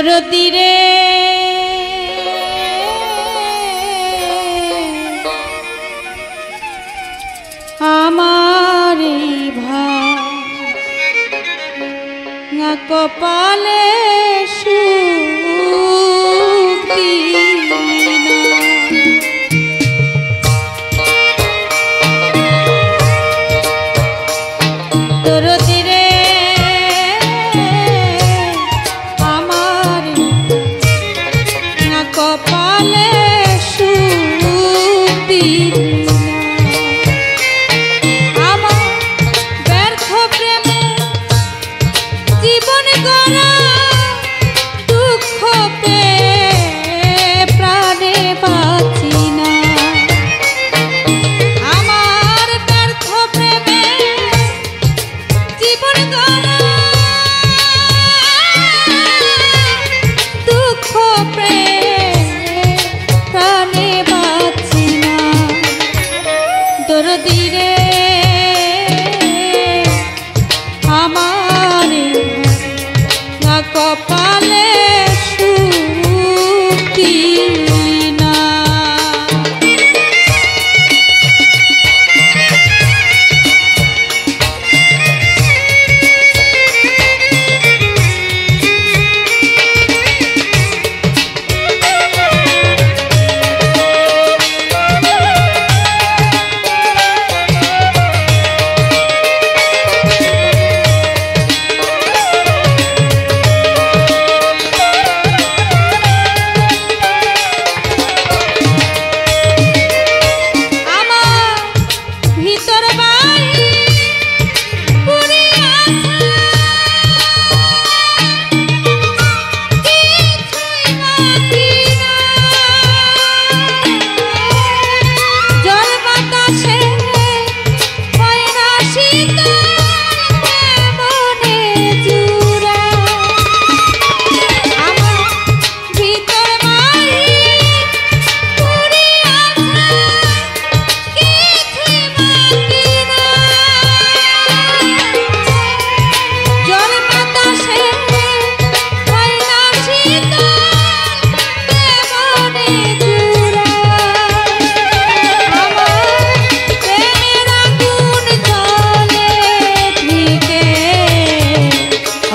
দরদি রে আমার ভাঙা কপালে সুখ দিলি না। দরদি রে আমার ভাঙা কপালে সুখ দিলি না। জীবন গড়া দুঃখ পেয়ে প্রাণে বাঁচি না। আমার ব্যর্থ প্রেমে জীবন গড়া দুঃখ পেয়ে প্রাণে বাঁচি না। দরদি রে আমার কপালে সুখ দিলি না।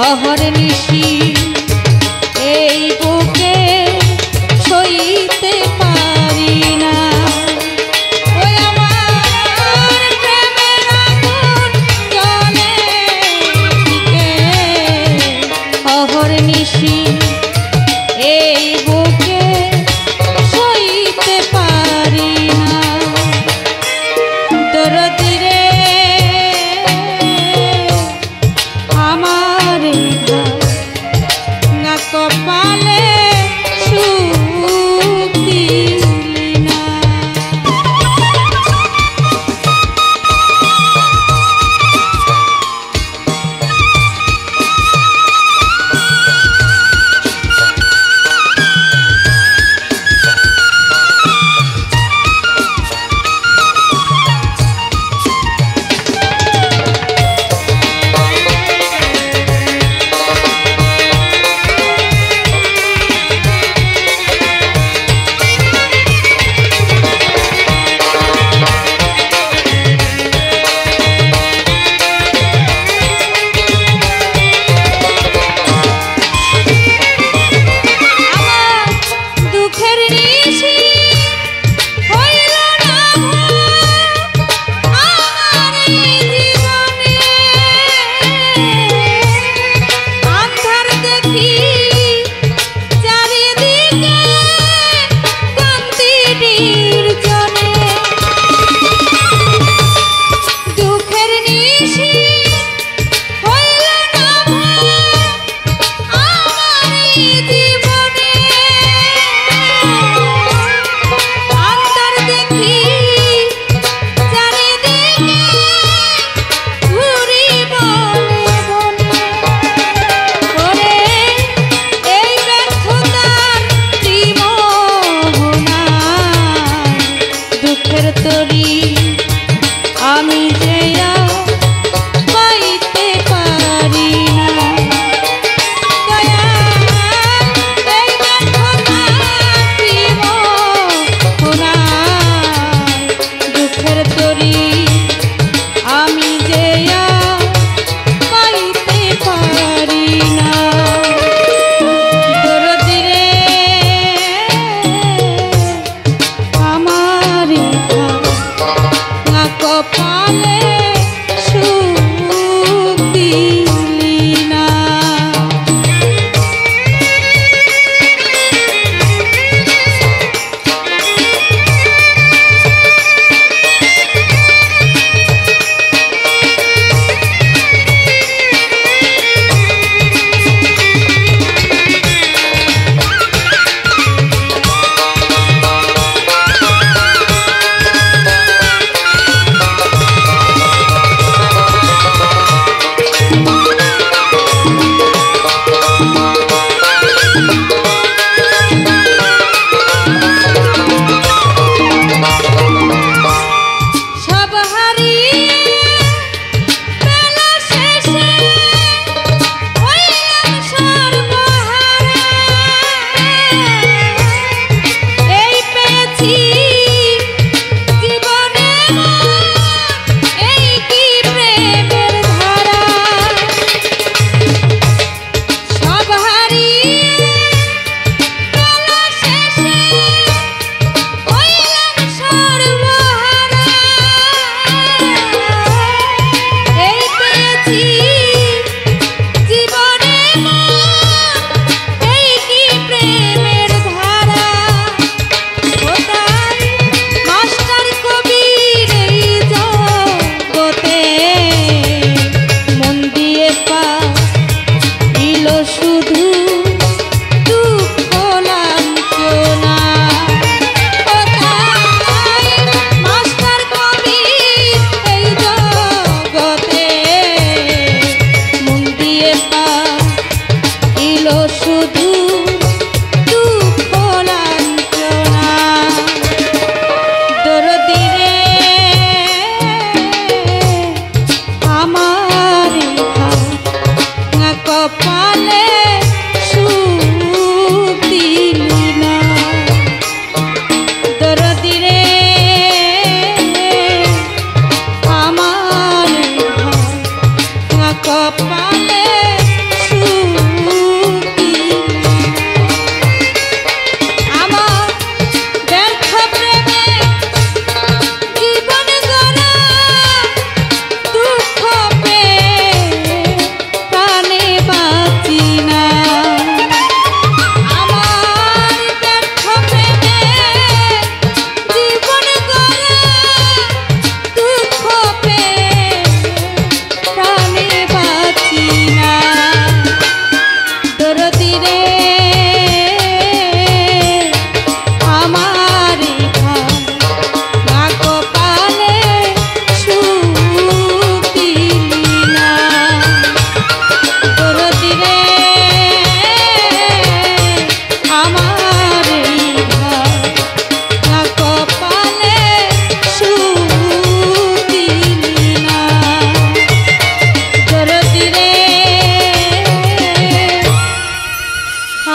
অহর নিশি এই বুকে সইতে পারি না। ওই আমার প্রেমের আগুন জ্বলে দিকে অহর নিশি এই বুকে সইতে পারি না। দরদি রে আমার ভাঙা কপালে সুখ দিলি না।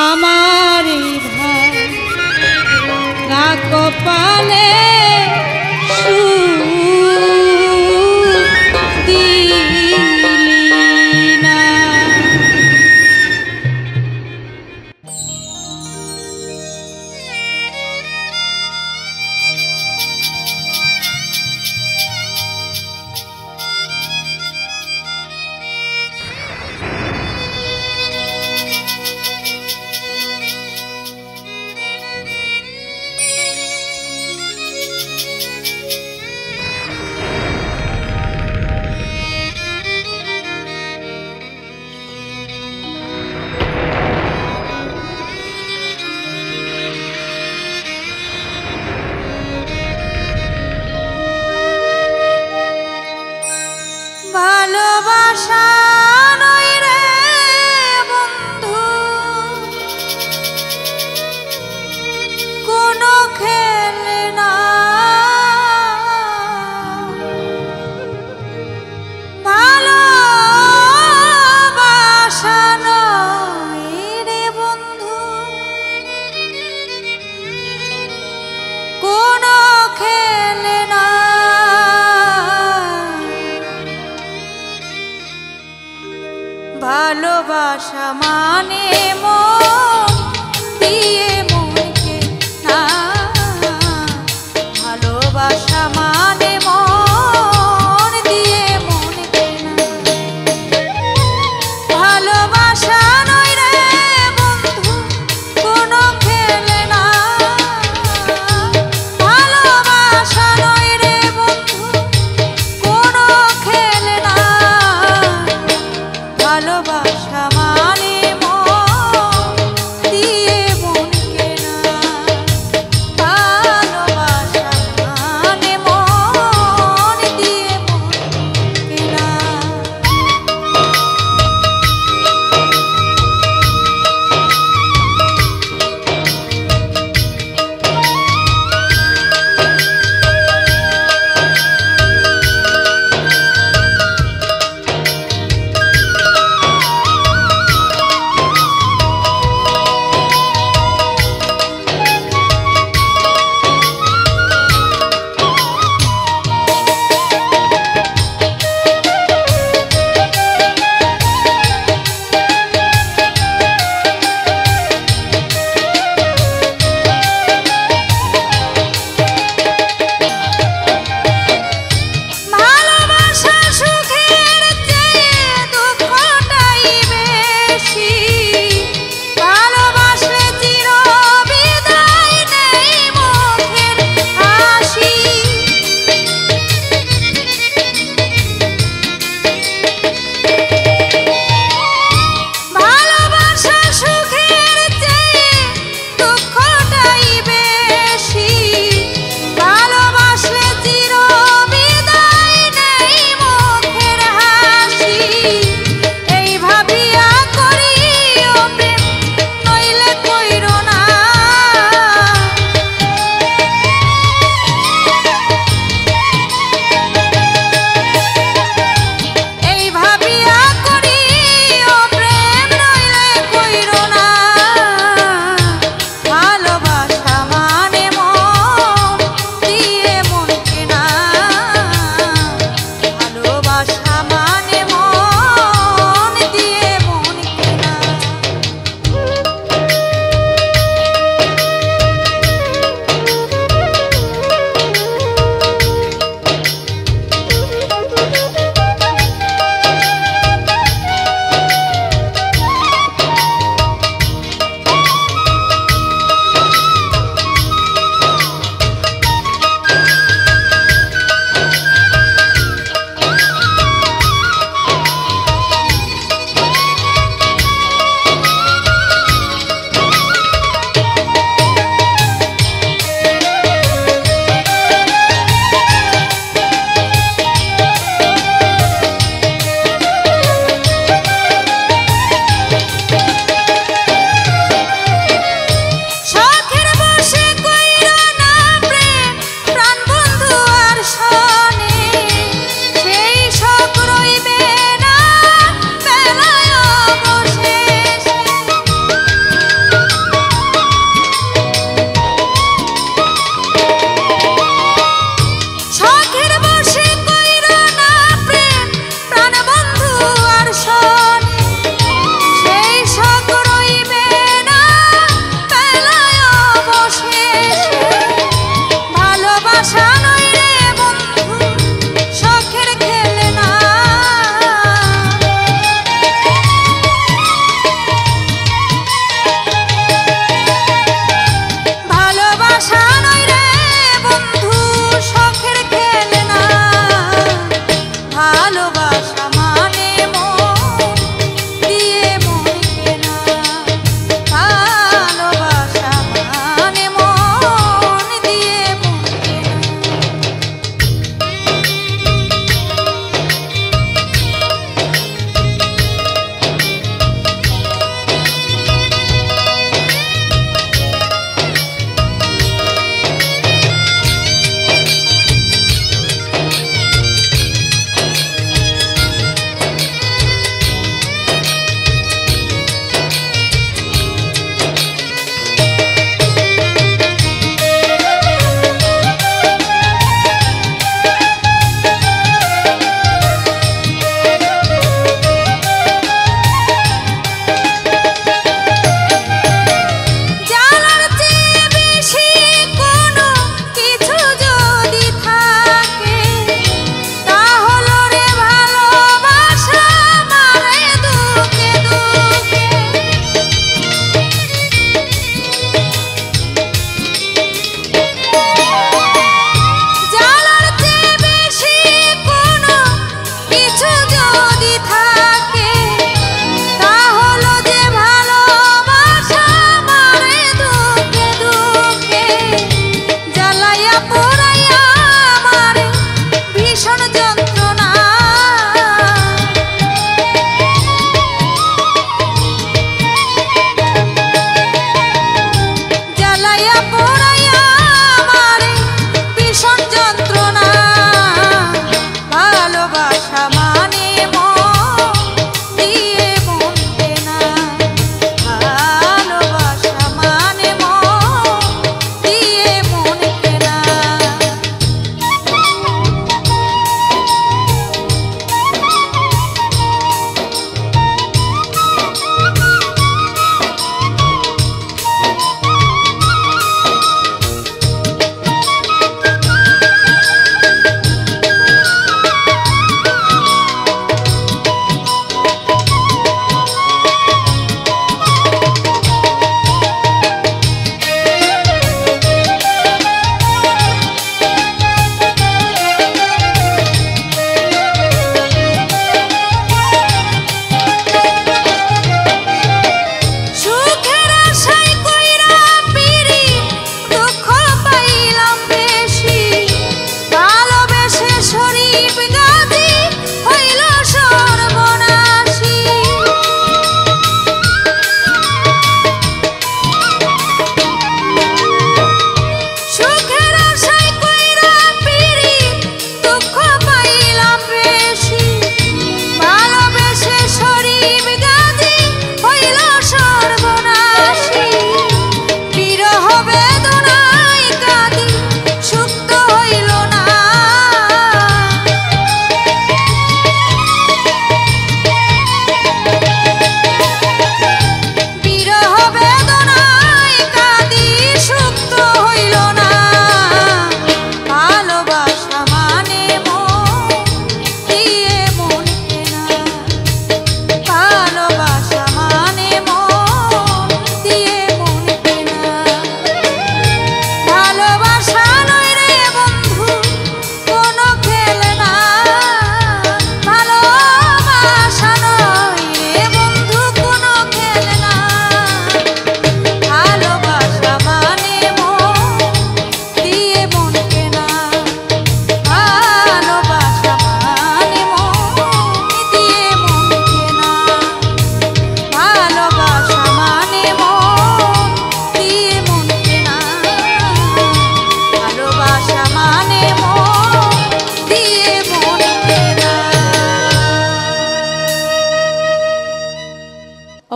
আমার ভাঙা কপালে দিলি না। ভালোবাসা নয় রে বন্ধু কোনো খেলনা, ভালোবাসা নয় রে বন্ধু কোনো খেলনা। ভালোবাসা মানে মন দিয়ে মনকে না, ভালোবাসা মানে মন দিয়ে মনকে না। ভালোবাসা নয় রে বন্ধু কোনো খেলনা, ভালোবাসা নয় রে বন্ধু কোনো খেলনা। ভালোবাসা মানে মন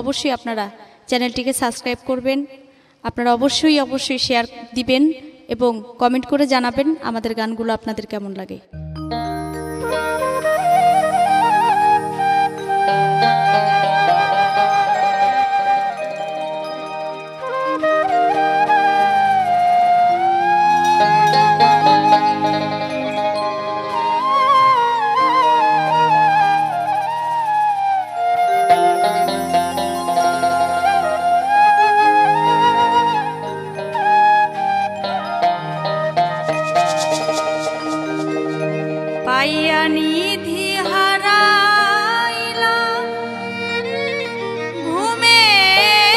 অবশ্যই আপনারা চ্যানেলটিকে সাবস্ক্রাইব করবেন। আপনারা অবশ্যই শেয়ার দিবেন এবং কমেন্ট করে জানাবেন আমাদের গানগুলো আপনাদের কেমন লাগে। পাইয়া নিধি হারাইলাম ঘুমের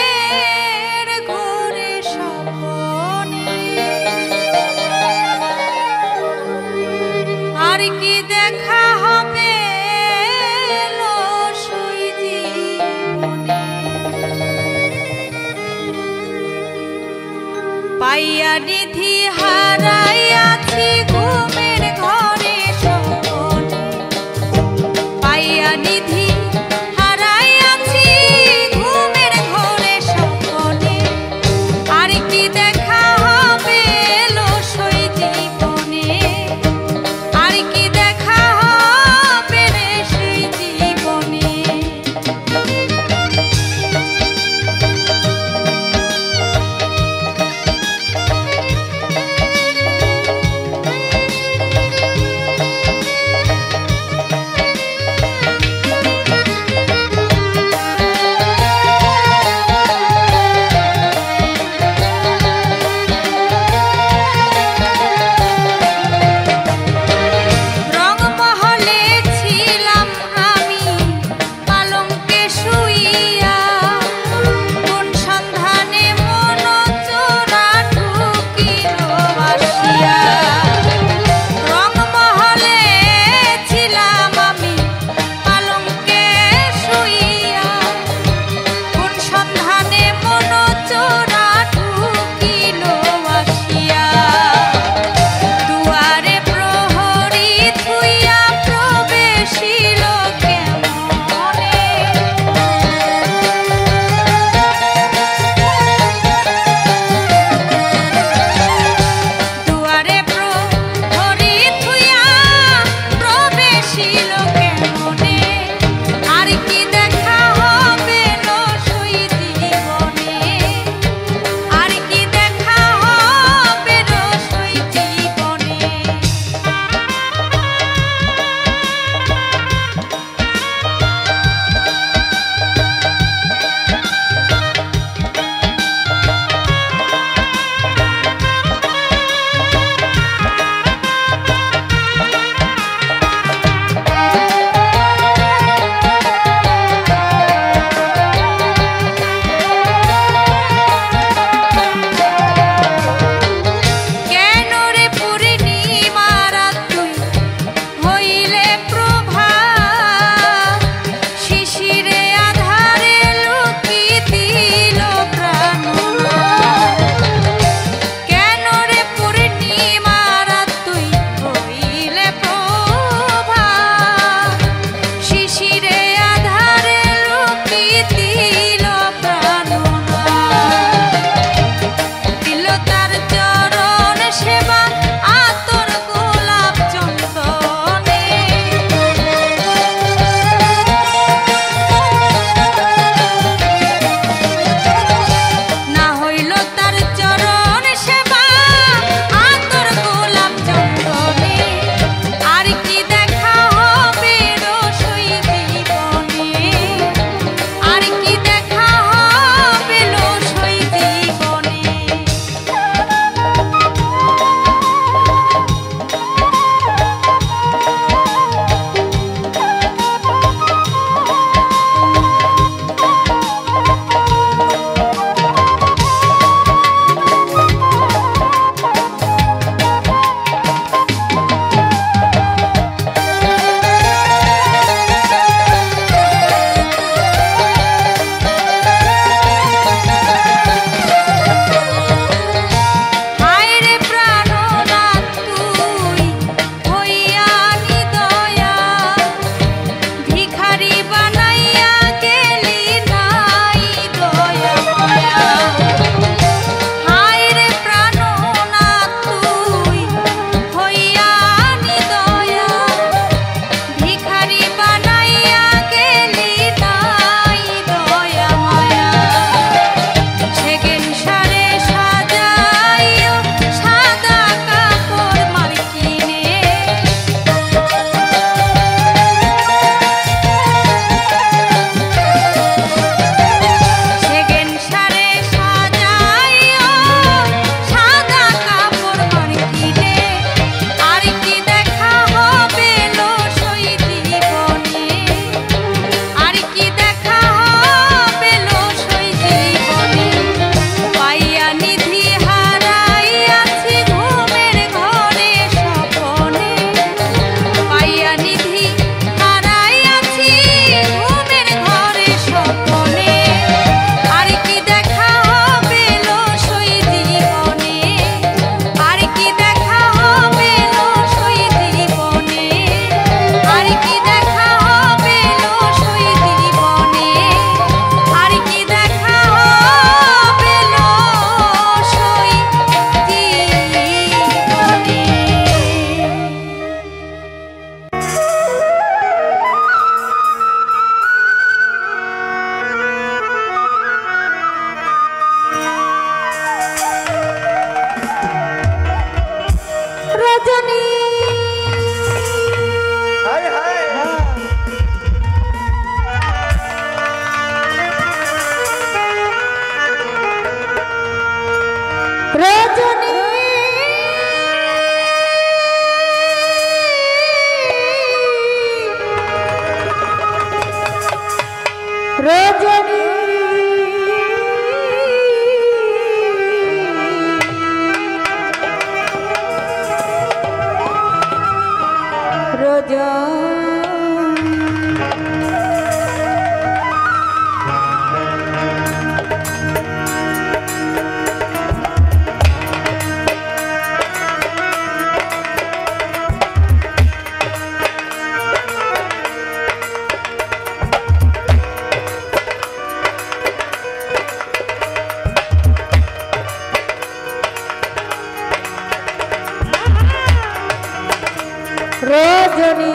ঘোরে স্বপ্নে, আর কি দেখা হবে লসই জীবনে। পাইয়া নিধি হারাইয়াছি ঘুমের ঘরে স্বপ্নে, পাইয়া নিধি হারাইয়াছি ঘুমের ঘরে স্বপ্নে, আর কি দেখা হবে লসই জীবনে, আর কি দেখা হবে রে সেই জীবনে। রজনী রজনী রজনী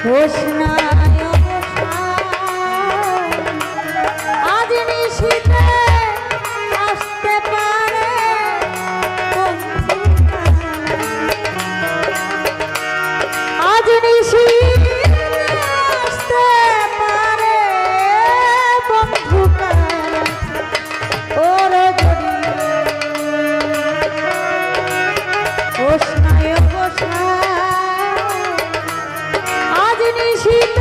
হোসনায় আজ নিশিতে আসতে পারে আজ নিশিতে আসতে পারে বন্ধুকা ও রজনী হোসনায় আজ নিশিতে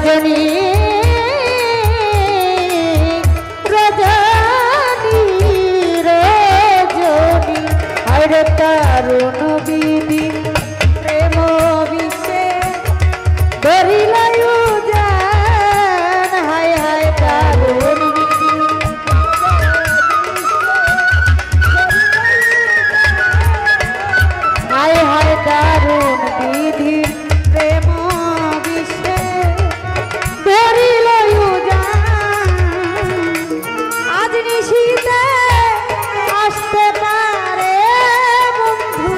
রজনী রজনী রজনী আরে তারুণ বিধি প্রেম বিষে ধরিলায়ু জান হায় হায় তারুণ বিধি হায় হায় দারুণ বিধি প্রেম বিষে ধরিলায়ু জান আজ নিশীতে আসতে পারে বন্ধু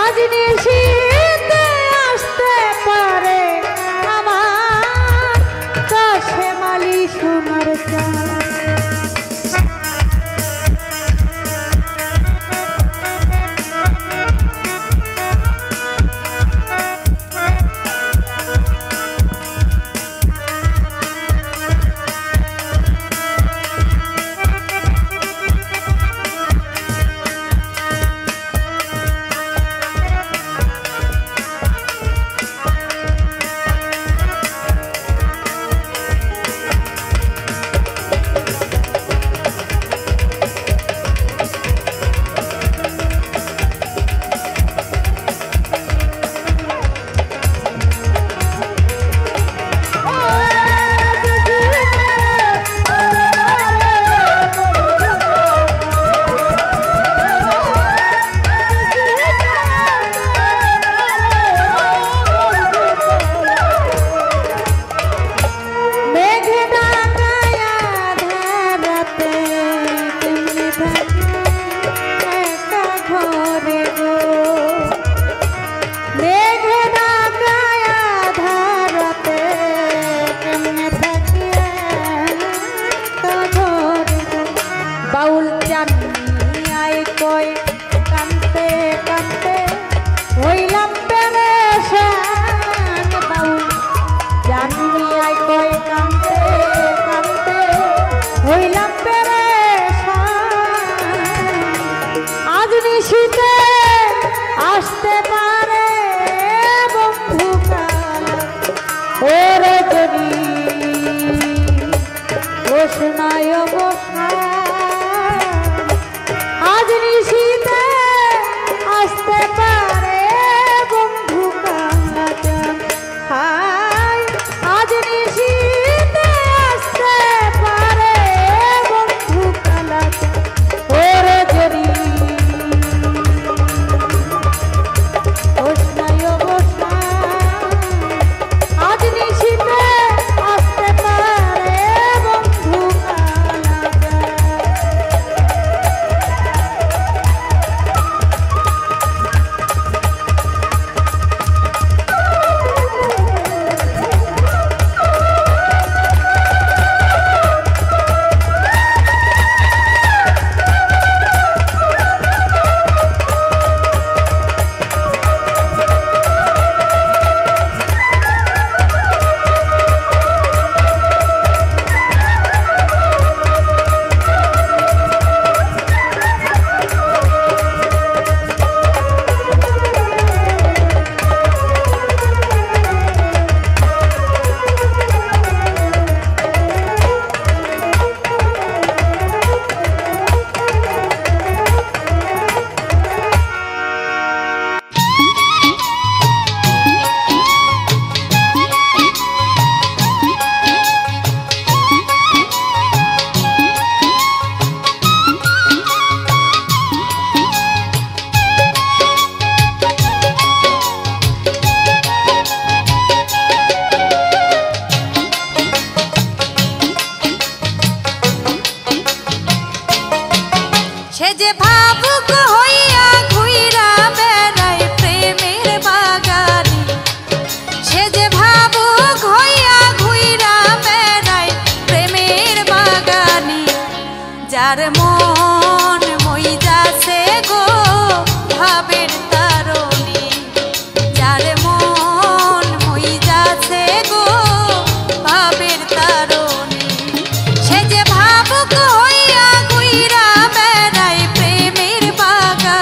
আজ নিশীতে আসতে পারে আমার কাছে মালি সোনার চাঁদ আসতে পারে বন্ধু ও রজনী ও সোনায় বসা আজ নিশীতে আসতে পারে বন্ধু হায় আজ নিশীতে আসতে পারে বন্ধু ও রজনী যার মন মই যাচ্ছে গো ভাবের তারণী, যার মন মই যাচ্ছে গো ভাবের তারণী, সে যে ভাবুক হইয়া ঘুইরা বেড়ায় প্রেমের বাগানে।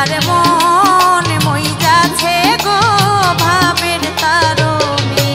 যার মন মই যাচ্ছে গো ভাবের তারণী।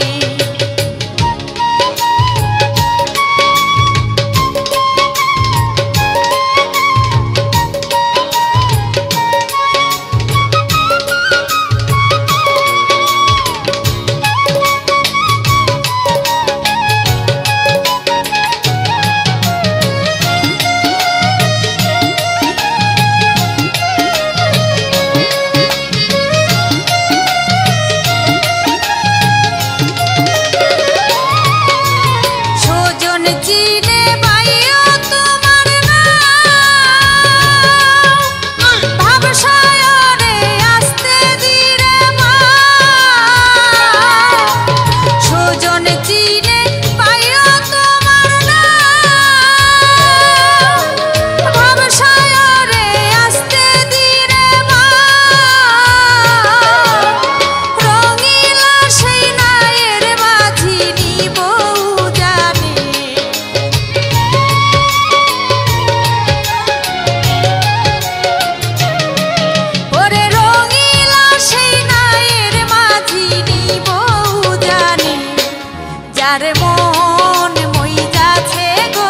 যার মন মই যাচ্ছে গো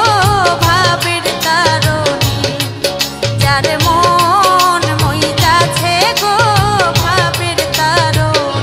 ভাবের তারণী। যার মন মই যাচ্ছে গো ভাবের তারণী।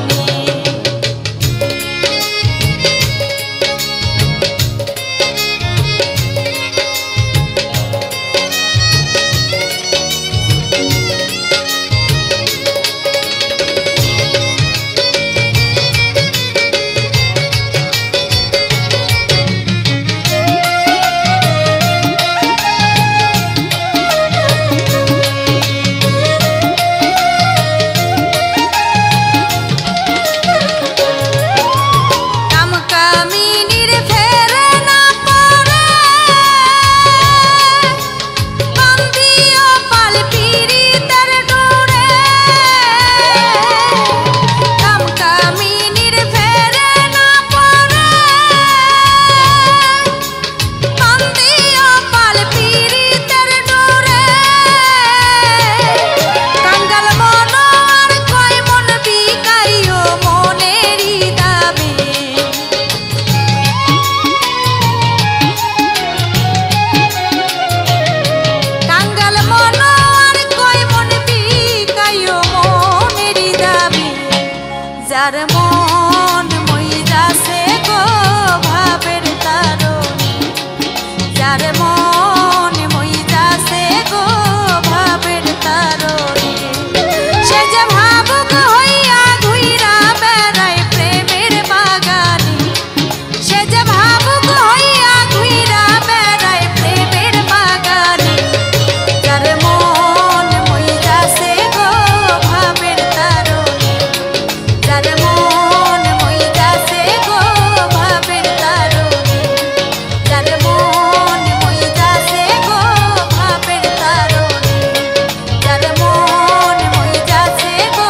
যার মন মই যাচ্ছে গো ভাবের তারণী। যার মন মই যাচ্ছে গো ভাবের তারণী। সে যে ভাবুক হইয়া ঘুইরা বেড়ায় প্রেমের বাগানে। সে যে ভাবুক হইয়া ঘুইরা বেড়ায় প্রেমের বাগানে। যার মন মই যাচ্ছে গো ভাবের তারণী। যার মন মই যাচ্ছে গো ভাবের তারণী। যার মন মই যাচ্ছে গো ভাবের তারণী। যার মন মই যাচ্ছে গো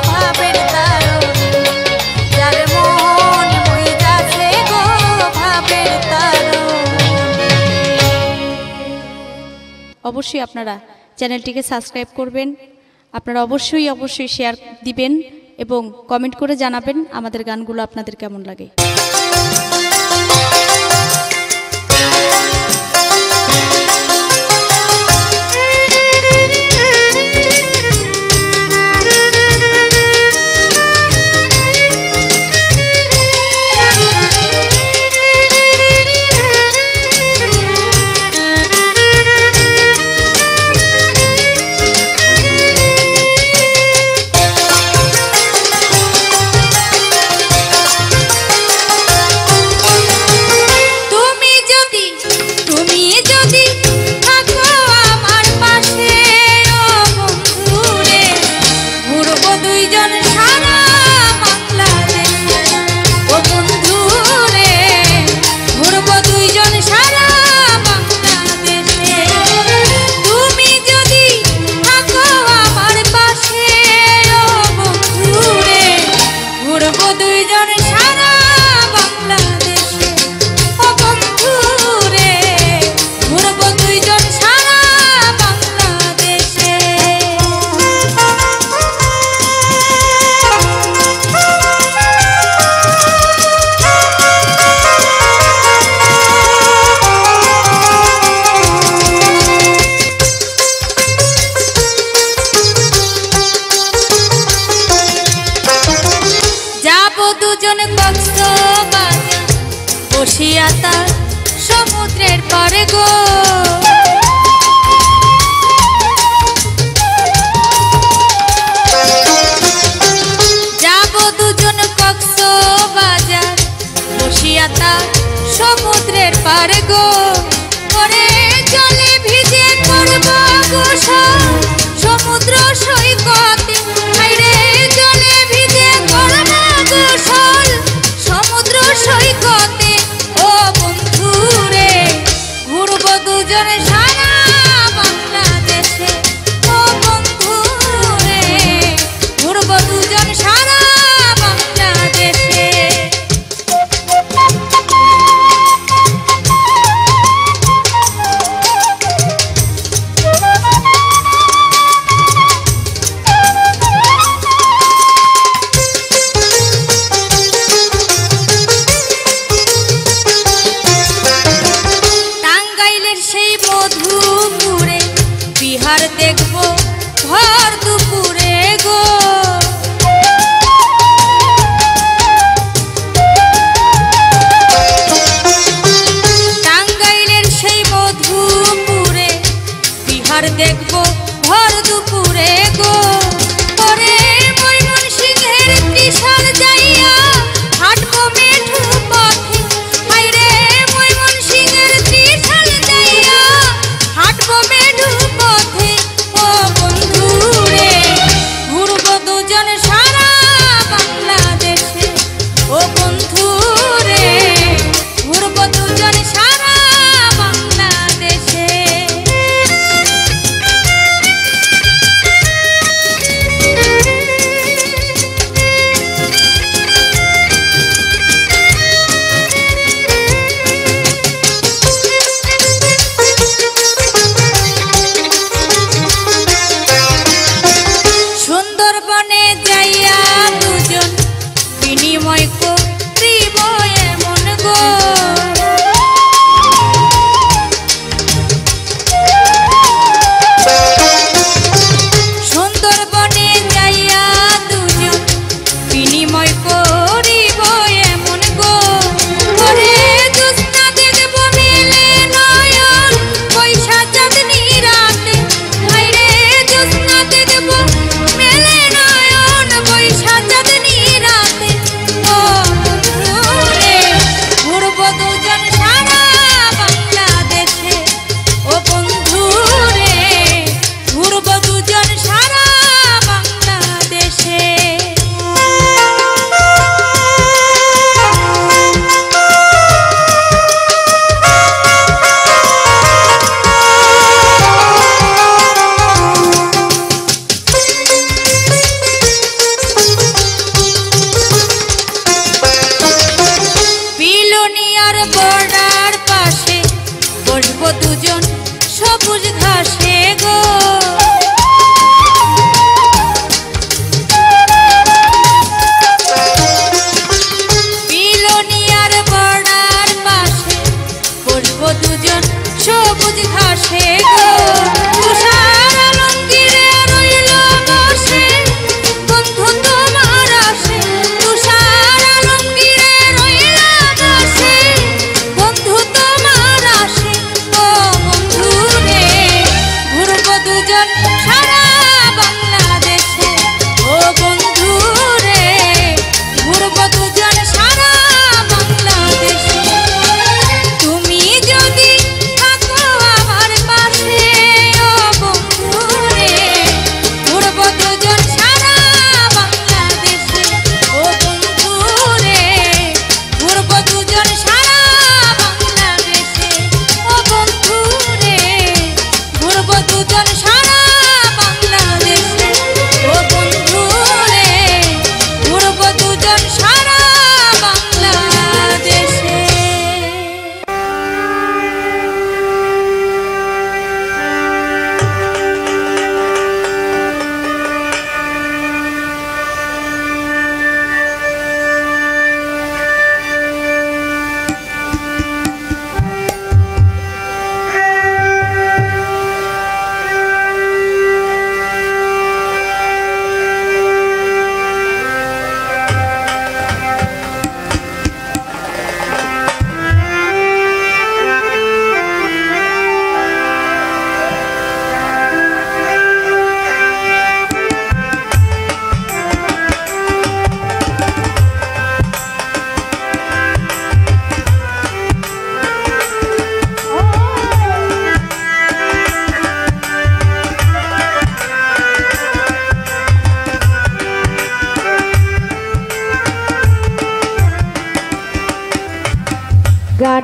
ভাবের তারণী। যার মন মই যাচ্ছে গো ভাবের তারণী। অবশ্যই আপনারা চ্যানেলটিকে সাবস্ক্রাইব করবেন। আপনারা অবশ্যই শেয়ার দিবেন এবং কমেন্ট করে জানাবেন আমাদের গানগুলো আপনাদের কেমন লাগে। বসিয়া তার সমুদ্রের পারে গো। যাব দুজন কক্সবাজার বসিয়া তার সমুদ্রের পারে গো। করে জলে ভিজে করব গোসল সমুদ্র সৈকতে, হায়রে জলে ভিজে করব গোসল সমুদ্র সৈকতে। ও বন্ধু রে ঘুরব দুজনে সারা বাংলাদেশে। ও বন্ধু রে ঘুরব দুজন সারা বাংলাদেশে। বিহার দেখব ভর দুপুরে গো। টাঙ্গাইলের সেই মধুপুরে বিহার দেখব ভর দুপুরে গো। পরে ময়মনসিংহের ত্রিশাল যাইয়া হাঁটবো মেঠু পথে, হায়রে ময়মনসিংহের ত্রিশাল যাইয়া হাঁটবো মেঠু পথে। ও বন্ধু রে ঘুরব দুজন সারা বাংলাদেশে। ও বন্ধু রে ঘুরব দুজন সারা বাংলাদেশে। সুন্দরবনে যাইয়া দুজন বিনিময় করিব এমন গো। সুন্দরবনে যাইয়া দুজন বিনিময় করিব এমন গো। করে জ্যোৎস্না দেখব মেলে নয়ন বৈশা চাঁদনি রাতে, হায়রে জ্যোৎস্না দেখব মেলে নয়ন বৈশা চাঁদনি রাতে। ও বন্ধু রে ঘুরব দুজন সারা বাংলাদেশে। ও বন্ধু রে ঘুরব দুজন সারা বাংলাদেশে। বিলোনিয়ার বর্ডার পাশে বসবো দুজন সবুজ ঘাসে গো। বিলোনিয়ার বর্ডার পাশে বসবো দুজন সবুজ ঘাসে গো। তুষার আলমগীরে রইল বসে বন্ধু তোমার আসে। তুষার আলমগীরে রইল বসে বন্ধু তোমার আসে। ও বন্ধু রে ঘুরব দুজন সারা বাংলাদেশে। ও বন্ধু রে ঘুরব দুজন সারা বাংলাদেশে। তুমি যদি থাকো আমার পাশে, ও বন্ধু রে ঘুরব দুজন সারা বাংলাদেশে। ও বন্ধু রে ঘুরব দুজন সারা বাংলাদেশে। ও বন্ধু রে ঘুরব দুজন সারা বাংলাদেশে।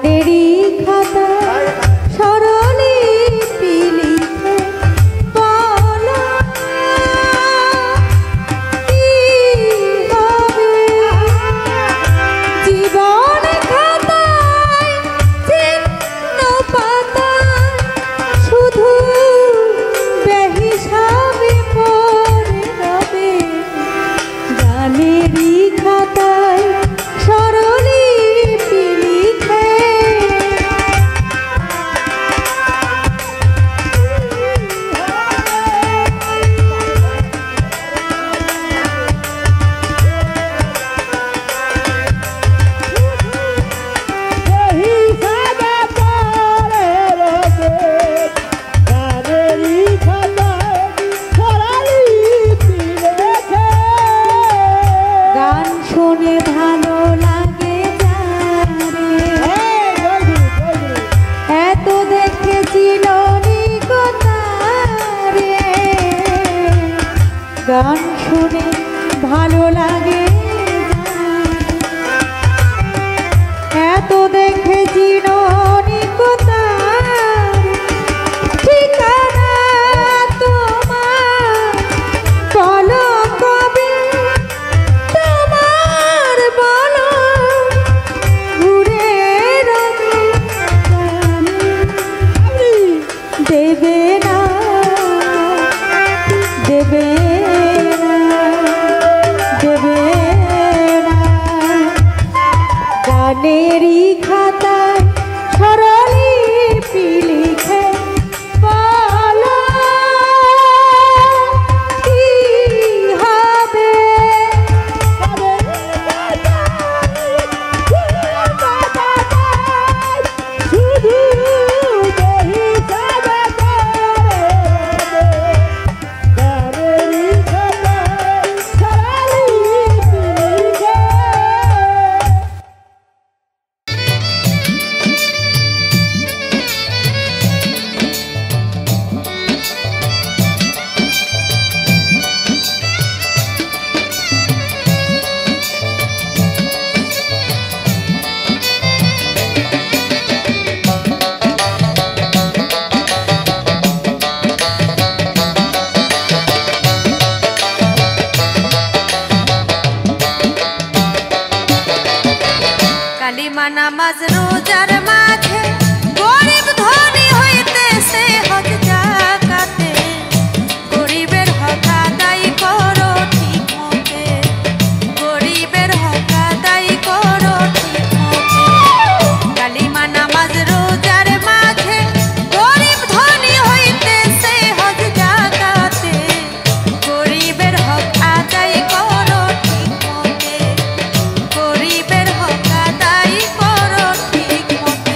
গানেরই খাতা সরলি লিখে বলো কি হবে জীবন খাতায় চিহ্ন পাতা শুধু বেহিসাবি পড়ে রবে গানেরই খাতায় সরলি লিখে গান শুনে ভালো লাগে যারে এত দেখেছিল নিকতারে গান শুনে ভালো লাগে এত দেখেছিল নিকতারে ঠিকানা তোমার বলো কবে তোমার বলো ঘুরে রবে দেবে না দেবে না দেবে না গানেরই খাতায় সরলি লিখে বলো কি হবে শুধু কালিমা নামাজ রোজার মাঝে গরিব ধনী হইতেছে হজ জাকাতে গরিবের হক আদায় করো ঠিক মতে গরিবের হক আদায় করো ঠিক মতে কালিমা নামাজ রোজার মাঝে গরিব ধনী হইতেছে হজ জাকাতে গরিবের হক আদায় করো ঠিক মতে গরিবের হক আদায় করো ঠিক মতে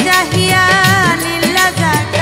চাহিয়া নীলা যায়